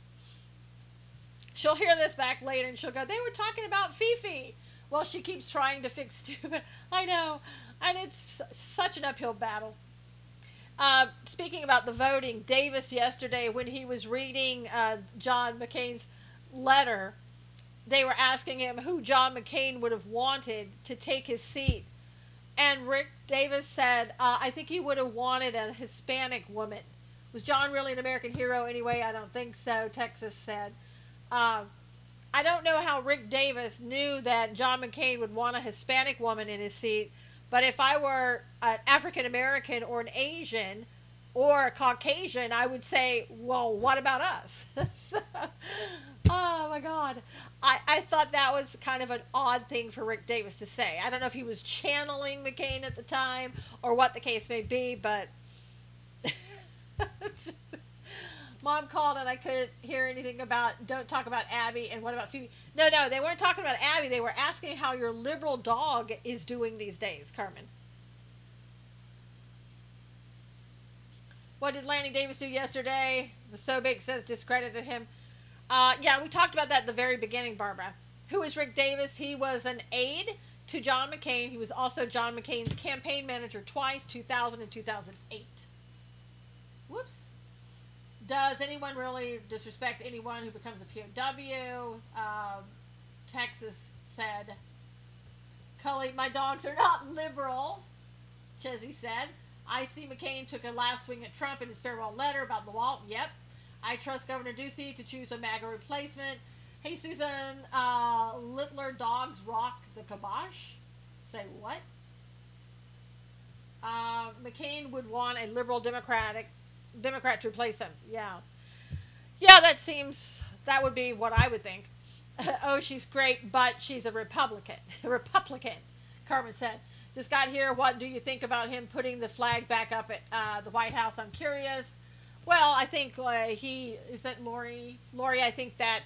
She'll hear this back later and she'll go, they were talking about Fifi. Well, she keeps trying to fix stupid. I know. And it's such an uphill battle. Speaking about the voting, Davis yesterday, when he was reading John McCain's letter, they were asking him who John McCain would have wanted to take his seat. And Rick Davis said, I think he would have wanted a Hispanic woman. Was John really an American hero anyway? I don't think so, Texas said. I don't know how Rick Davis knew that John McCain would want a Hispanic woman in his seat, but if I were an African American or an Asian or a Caucasian, I would say, well, what about us? Oh my God. I thought that was kind of an odd thing for Rick Davis to say. I don't know if he was channeling McCain at the time or what the case may be, but Mom called and I couldn't hear anything about, don't talk about Abby and what about Phoebe. No, they weren't talking about Abby. They were asking how your liberal dog is doing these days, Carmen. What did Lanny Davis do yesterday? It was so big, says discredited him. Yeah, we talked about that at the very beginning, Barbara. Who is Rick Davis? He was an aide to John McCain. He was also John McCain's campaign manager twice, 2000 and 2008. Whoops. Does anyone really disrespect anyone who becomes a POW? Texas said, Cully, my dogs are not liberal, Chesney said. I see McCain took a last swing at Trump in his farewell letter about the wall. Yep. I trust Governor Ducey to choose a MAGA replacement. Hey, Susan, littler dogs rock the kibosh. Say what? McCain would want a liberal Democrat to replace him. Yeah. Yeah, that would be what I would think. Oh, she's great, but she's a Republican. Republican, Carmen said. Just got here. What do you think about him putting the flag back up at the White House? I'm curious. Well, I think is that Lori? Lori, I think that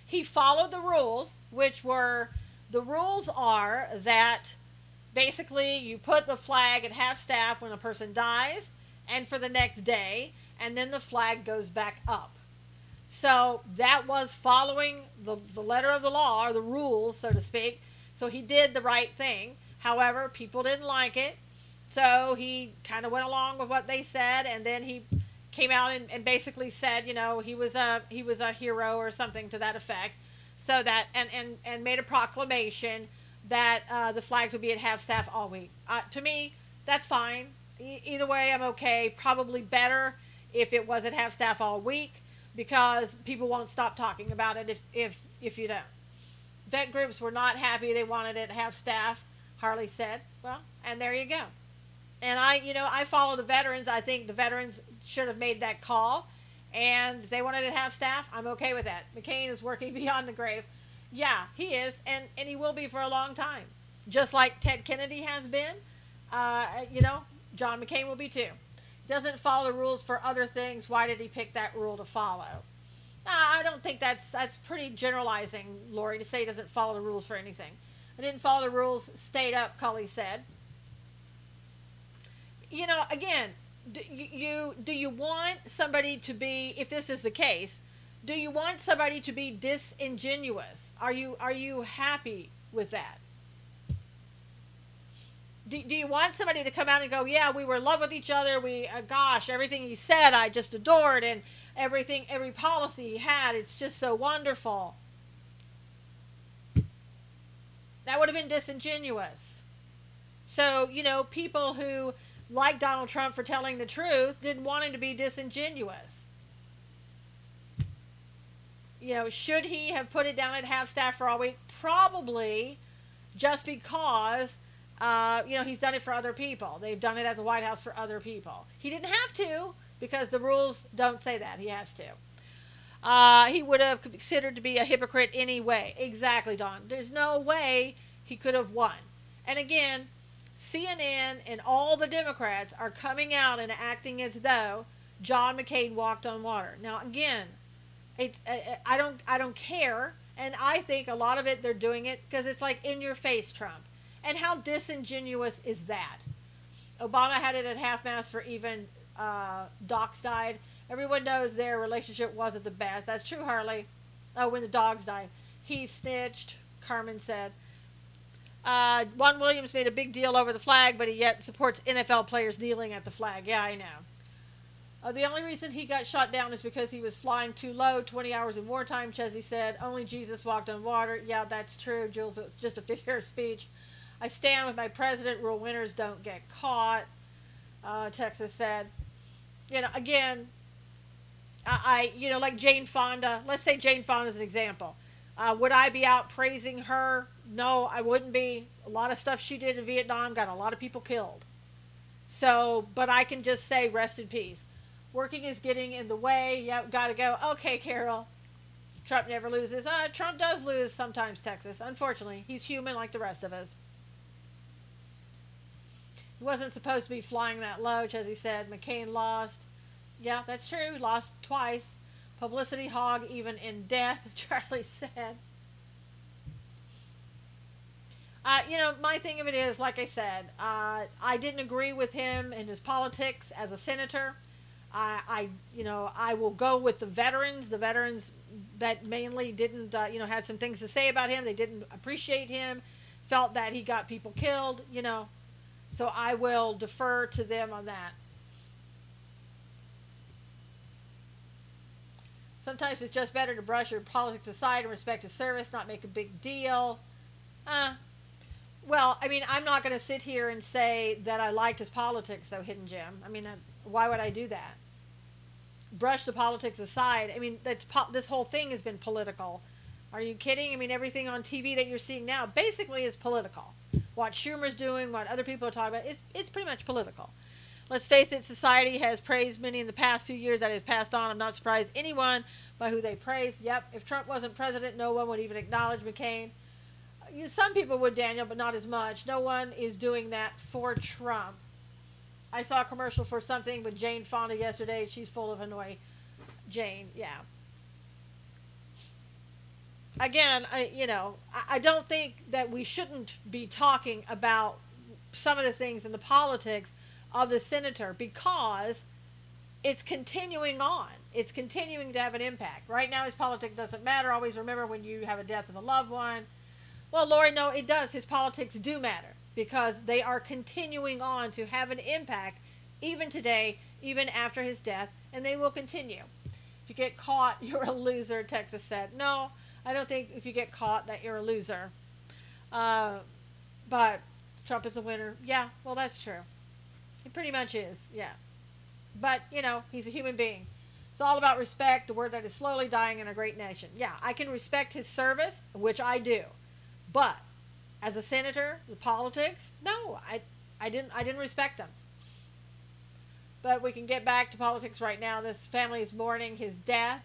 he followed the rules, the rules are that basically you put the flag at half staff when a person dies and for the next day, and then the flag goes back up. So that was following the letter of the law, or the rules, so to speak. So he did the right thing. However, people didn't like it. So he kind of went along with what they said, and then he came out and basically said, he was a hero or something to that effect. So that, and made a proclamation that the flags would be at half staff all week. To me, that's fine. Either way, I'm okay. Probably better if it was at half staff all week, because people won't stop talking about it if you don't. Vet groups were not happy. They wanted it at half staff, Harley said. Well, and there you go. And I follow the veterans. I think the veterans should have made that call, and if they wanted it half staff, I'm okay with that. McCain is working beyond the grave. Yeah, he is, and he will be for a long time. Just like Ted Kennedy has been, John McCain will be too. Doesn't follow the rules for other things. Why did he pick that rule to follow? I don't think that's pretty generalizing, Lori, to say he doesn't follow the rules for anything. I didn't follow the rules, stayed up, Cully said. Again, do you want somebody to be, if this is the case, do you want somebody to be disingenuous? Are you happy with that? Do you want somebody to come out and go, yeah, we were in love with each other. Gosh, everything he said, I just adored, and every policy he had, it's just so wonderful. That would have been disingenuous. So, people who like Donald Trump for telling the truth didn't want him to be disingenuous. Should he have put it down at half staff for all week? Probably, just because, he's done it for other people. They've done it at the White House for other people. He didn't have to, because the rules don't say that. He has to. He would have considered to be a hypocrite anyway. Exactly, Don. There's no way he could have won. And again, CNN and all the Democrats are coming out and acting as though John McCain walked on water. Now, again, I don't care, and I think a lot of it they're doing it because it's like in your face, Trump. And how disingenuous is that? Obama had it at half-mast for even dogs died. Everyone knows their relationship wasn't the best. That's true, Harley. Oh, when the dogs died. He snitched, Carmen said. Juan Williams made a big deal over the flag, but he yet supports NFL players kneeling at the flag. Yeah, I know. The only reason he got shot down is because he was flying too low, 20 hours in wartime, Chesney said. Only Jesus walked on water. Yeah, that's true, Jules. It's just a figure of speech. I stand with my president. Rule winners don't get caught, Texas said. Again, like Jane Fonda. Let's say Jane Fonda is an example. Would I be out praising her? No, I wouldn't be. A lot of stuff she did in Vietnam got a lot of people killed. So, but I can just say rest in peace. Working is getting in the way. Yep, gotta go. Okay, Carol. Trump never loses. Trump does lose sometimes, Texas. Unfortunately, he's human like the rest of us. He wasn't supposed to be flying that low, as he said. McCain lost. Yeah, that's true. Lost twice. Publicity hog, even in death, Charlie said. My thing of it is, like I said, I didn't agree with him in his politics as a senator. I will go with the veterans that mainly didn't, had some things to say about him. They didn't appreciate him, felt that he got people killed, So I will defer to them on that. Sometimes it's just better to brush your politics aside and respect his service, not make a big deal. Well, I mean, I'm not going to sit here and say that I liked his politics, though, Hidden Gem. I mean, why would I do that? Brush the politics aside. I mean, this whole thing has been political. Are you kidding? I mean, everything on TV that you're seeing now basically is political. What Schumer's doing, what other people are talking about, it's pretty much political. Let's face it, society has praised many in the past few years that has passed on. I'm not surprised anyone by who they praise. Yep, if Trump wasn't president, no one would even acknowledge McCain. Some people would, Daniel, but not as much. No one is doing that for Trump. I saw a commercial for something with Jane Fonda yesterday. She's full of annoy. Jane, yeah. Again, I don't think that we shouldn't be talking about some of the things in the politics of the senator because it's continuing on. It's continuing to have an impact. Right now, his politics doesn't matter. Always remember when you have a death of a loved one. Well, Lori, no, it does. His politics do matter because they are continuing on to have an impact even today, even after his death, and they will continue. If you get caught, you're a loser, Texas said. No, I don't think if you get caught that you're a loser. But Trump is a winner. Yeah, well, that's true. He pretty much is, yeah. But, he's a human being. It's all about respect, the word that is slowly dying in a great nation. Yeah, I can respect his service, which I do. But as a senator, the politics, no, I didn't respect him. But we can get back to politics right now. This family is mourning his death.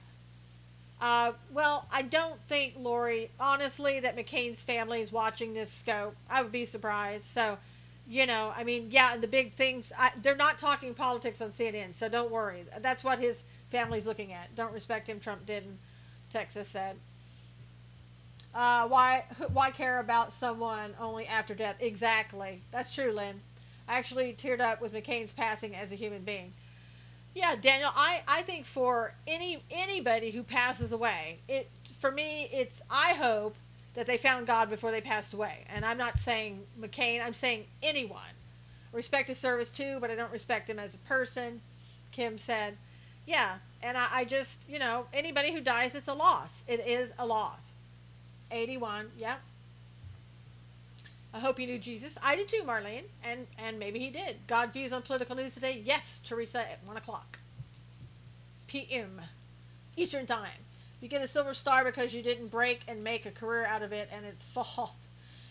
Well, I don't think, Lori, honestly, that McCain's family is watching this scope. I would be surprised. So, I mean, yeah, and the big things, they're not talking politics on CNN, so don't worry. That's what his family's looking at. Don't respect him, Trump didn't, Texas said. Why care about someone only after death? Exactly. That's true, Lynn. I actually teared up with McCain's passing as a human being. Yeah, Daniel, I think for anybody who passes away, for me, I hope that they found God before they passed away. And I'm not saying McCain, I'm saying anyone. Respect his service too, but I don't respect him as a person, Kim said. Yeah, and I just, anybody who dies, it's a loss. It is a loss. 81, yep. I hope he knew Jesus. I do too, Marlene. And maybe he did. God views on political news today? Yes, Teresa, at 1 o'clock p.m. Eastern Time. You get a silver star because you didn't break and make a career out of it, and it's false.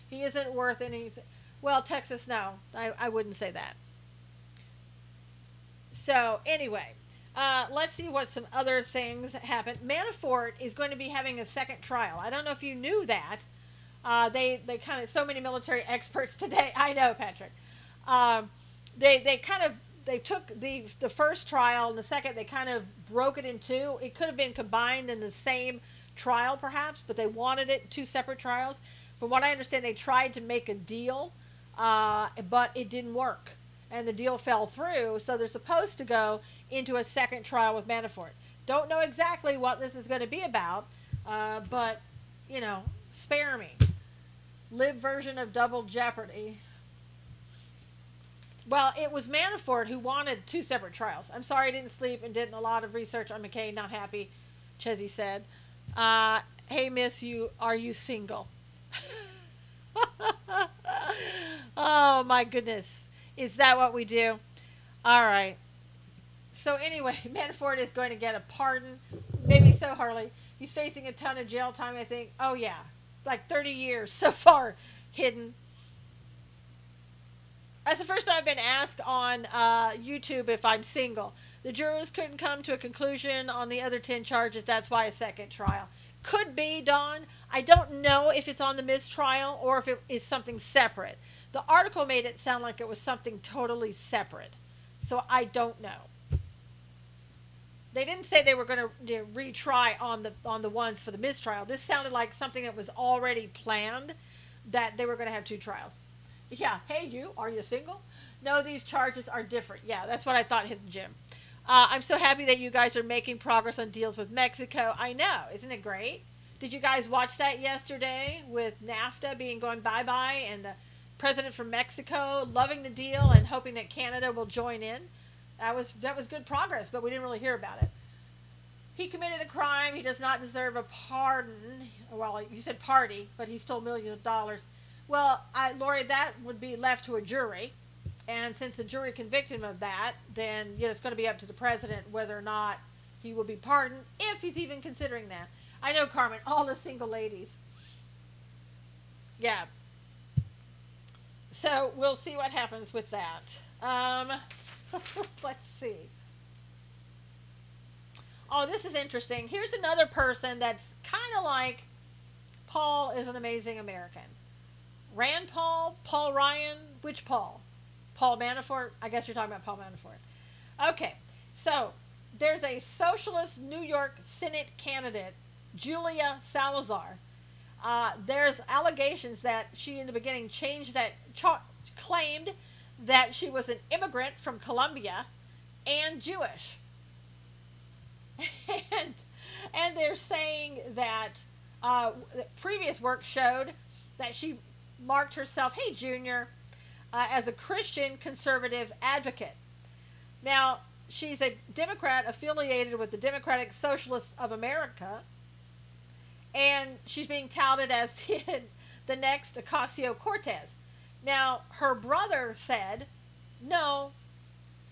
He isn't worth anything. Well, Texas, no. I wouldn't say that. So, anyway, let's see what some other things happened. Manafort is going to be having a second trial. I don't know if you knew that. They kind of, so many military experts today. I know, Patrick. They took the first trial and the second, they kind of broke it in two. It could have been combined in the same trial, perhaps, but they wanted it two separate trials. From what I understand, they tried to make a deal, but it didn't work. And the deal fell through, so they're supposed to go into a second trial with Manafort. Don't know exactly what this is going to be about, but, you know, spare me. Live version of Double Jeopardy. Well, it was Manafort who wanted two separate trials. I'm sorry I didn't sleep and did a lot of research on McCain. Not happy, Chezzy said. Hey, miss, are you single? Oh, my goodness. Is that what we do? All right. So anyway, Manafort is going to get a pardon. Maybe so, Harley. He's facing a ton of jail time, I think. Oh, yeah. Like 30 years so far hidden. That's the first time I've been asked on YouTube if I'm single. The jurors couldn't come to a conclusion on the other 10 charges. That's why a second trial. Could be, Dawn. I don't know if it's on the mistrial or if it is something separate. The article made it sound like it was something totally separate. So I don't know. They didn't say they were going to retry on the ones for the mistrial. This sounded like something that was already planned, that they were going to have two trials. Yeah. Hey, you. Are you single? No, these charges are different. Yeah, that's what I thought, Hidden Jim. I'm so happy that you guys are making progress on deals with Mexico. I know. Isn't it great? Did you guys watch that yesterday with NAFTA being going bye-bye and the president from Mexico loving the deal and hoping that Canada will join in? That was good progress, but we didn't really hear about it. He committed a crime. He does not deserve a pardon. Well, you said party, but he stole millions of dollars. Well, Lori, that would be left to a jury. And since the jury convicted him of that, then it's going to be up to the president whether or not he will be pardoned, if he's even considering that. I know, Carmen, all the single ladies. Yeah. So we'll see what happens with that. Let's see. Oh, this is interesting. Here's another person that's kind of like Paul is an amazing American. Rand Paul, Paul Ryan, which Paul? Paul Manafort? I guess you're talking about Paul Manafort. Okay, so there's a socialist New York Senate candidate, Julia Salazar. There's allegations that she in the beginning claimed that she was an immigrant from Colombia and Jewish. and they're saying that previous work showed that she marked herself, hey, Junior, as a Christian conservative advocate. Now, she's a Democrat affiliated with the Democratic Socialists of America, and she's being touted as the next Ocasio-Cortez. Now, her brother said, no,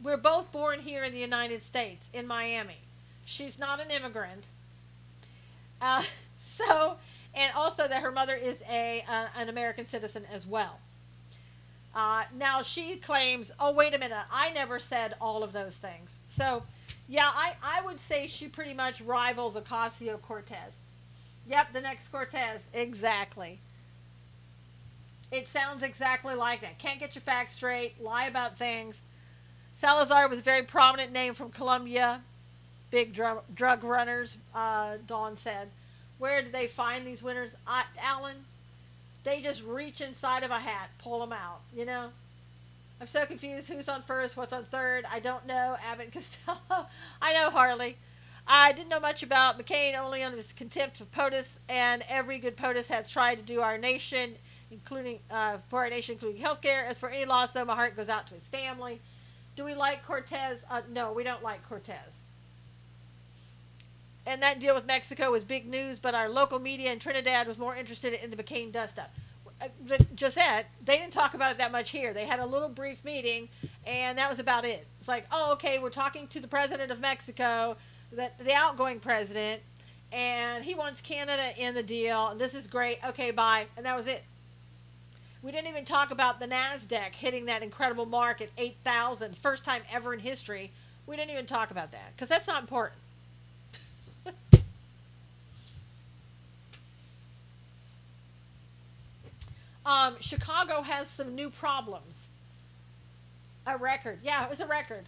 we're both born here in the United States, in Miami. She's not an immigrant. And also that her mother is an American citizen as well. Now she claims, oh, wait a minute, I never said all of those things. So, yeah, I would say she pretty much rivals Ocasio-Cortez. Yep, the next Cortez. Exactly. It sounds exactly like that. Can't get your facts straight, lie about things. Salazar was a very prominent name from Colombia. Big drug runners, Dawn said. Where did they find these winners? Alan, they just reach inside of a hat, pull them out, I'm so confused. Who's on first? What's on third? I don't know. Abbott and Costello. I know, Harley. I didn't know much about McCain, only on his contempt of POTUS, and every good POTUS has tried to do our nation, including healthcare. As for any loss, though, my heart goes out to his family. Do we like Cortez? No, we don't like Cortez. And that deal with Mexico was big news, but our local media in Trinidad was more interested in the McCain dust-up. Josette, they didn't talk about it that much here. They had a little brief meeting, and that was about it. It's like, oh, okay, we're talking to the president of Mexico, the outgoing president, and he wants Canada in the deal, and this is great. Okay, bye. And that was it. We didn't even talk about the NASDAQ hitting that incredible mark at 8,000, first time ever in history. We didn't even talk about that, because that's not important. Chicago has some new problems. A record. Yeah, it was a record.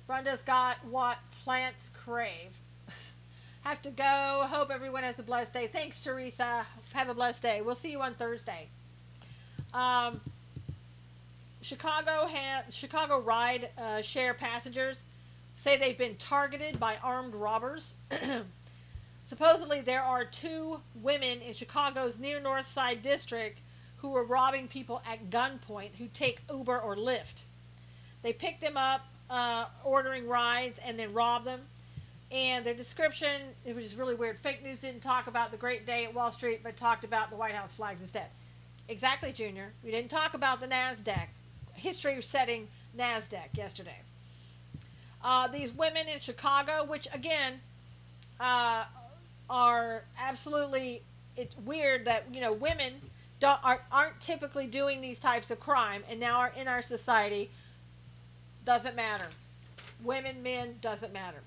Brenda's got what plants crave. Have to go. Hope everyone has a blessed day. Thanks, Teresa. Have a blessed day. We'll see you on Thursday. Chicago ride share passengers say they've been targeted by armed robbers. Supposedly, there are 2 women in Chicago's near North Side district who were robbing people at gunpoint who take Uber or Lyft. They picked them up, ordering rides, and then robbed them. And their description, it was just really weird. Fake news didn't talk about the great day at Wall Street, but talked about the White House flags instead. Exactly, Junior. We didn't talk about the NASDAQ, history-setting NASDAQ yesterday. These women in Chicago, which, again, are absolutely, it's weird that, women aren't typically doing these types of crime, and now are in our society. Doesn't matter. Women, men, doesn't matter.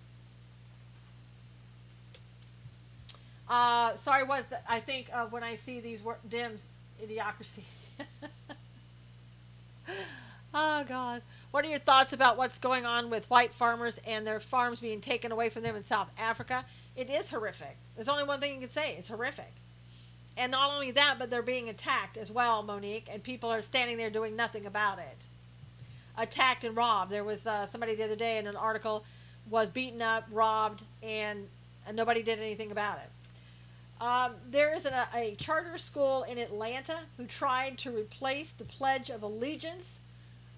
Sorry, I think when I see these Dems, idiocracy. Oh, God. What are your thoughts about what's going on with white farmers and their farms being taken away from them in South Africa? It is horrific. There's only one thing you can say. It's horrific. And not only that, but they're being attacked as well, Monique, and people are standing there doing nothing about it. Attacked and robbed. There was somebody the other day in an article was beaten up, robbed, and nobody did anything about it. There is a charter school in Atlanta who tried to replace the Pledge of Allegiance,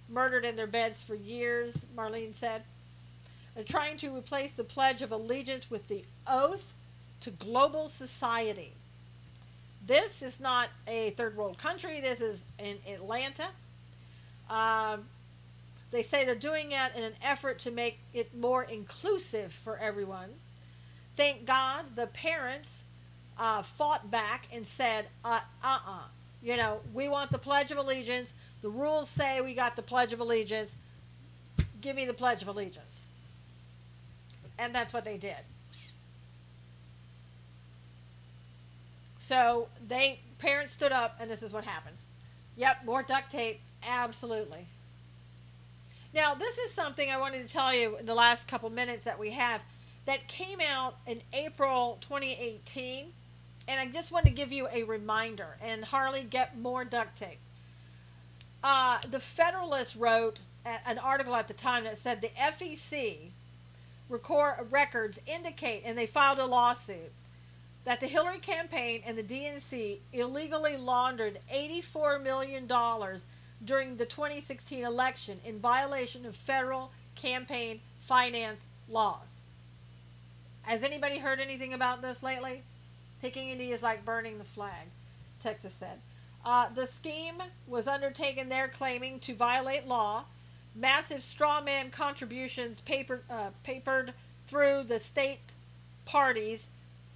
murdered in their beds for years, Marlene said. They're trying to replace the Pledge of Allegiance with the oath to global society. This is not a third world country. This is in Atlanta. They say they're doing it in an effort to make it more inclusive for everyone. Thank God the parents fought back and said, we want the Pledge of Allegiance. The rules say we got the Pledge of Allegiance. Give me the Pledge of Allegiance. And that's what they did. So parents stood up, and this is what happened. Yep, more duct tape. Absolutely. Now, this is something I wanted to tell you in the last couple minutes that we have that came out in April 2018. And I just want to give you a reminder. And Harley, get more duct tape. The Federalist wrote an article at the time that said the FEC records indicate, and they filed a lawsuit, that the Hillary campaign and the DNC illegally laundered $84 million during the 2016 election in violation of federal campaign finance laws. Has anybody heard anything about this lately? Taking India is like burning the flag, Texas said. The scheme was undertaken there claiming to violate law. Massive straw man contributions papered through the state parties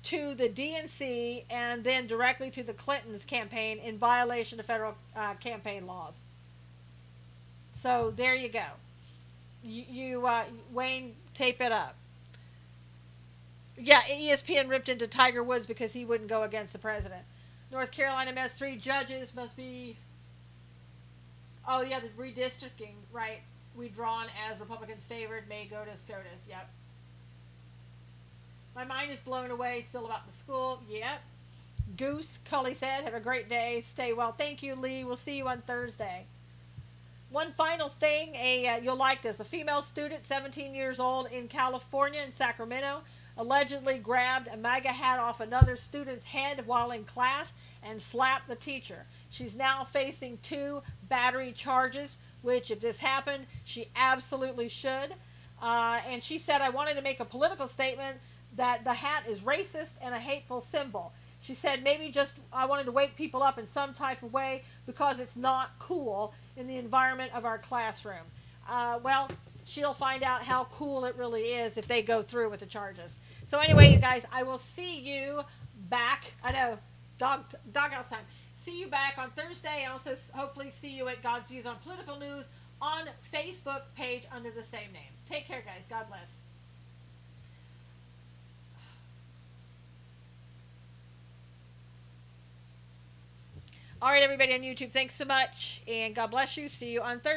to the DNC and then directly to the Clintons' campaign in violation of federal campaign laws. So there you go. Wayne, tape it up. Yeah, ESPN ripped into Tiger Woods because he wouldn't go against the president. North Carolina has 3 judges, must be... Oh, yeah, the redistricting, right. Withdrawn as Republicans favored, may go to SCOTUS, yep. My mind is blown away still about the school, yep. Goose, Cully said, have a great day, stay well. Thank you, Lee, we'll see you on Thursday. One final thing, you'll like this. A female student, 17 years old, in California, in Sacramento, allegedly grabbed a MAGA hat off another student's head while in class and slapped the teacher. She's now facing 2 battery charges, which, if this happened, she absolutely should. And she said, I wanted to make a political statement that the hat is racist and a hateful symbol. She said maybe just I wanted to wake people up in some type of way because it's not cool in the environment of our classroom. Well, she'll find out how cool it really is if they go through with the charges. So anyway, you guys, I will see you back. I know, doghouse time. See you back on Thursday. And also hopefully see you at God's Views on Political News on Facebook page under the same name. Take care, guys. God bless. All right, everybody on YouTube, thanks so much, and God bless you. See you on Thursday.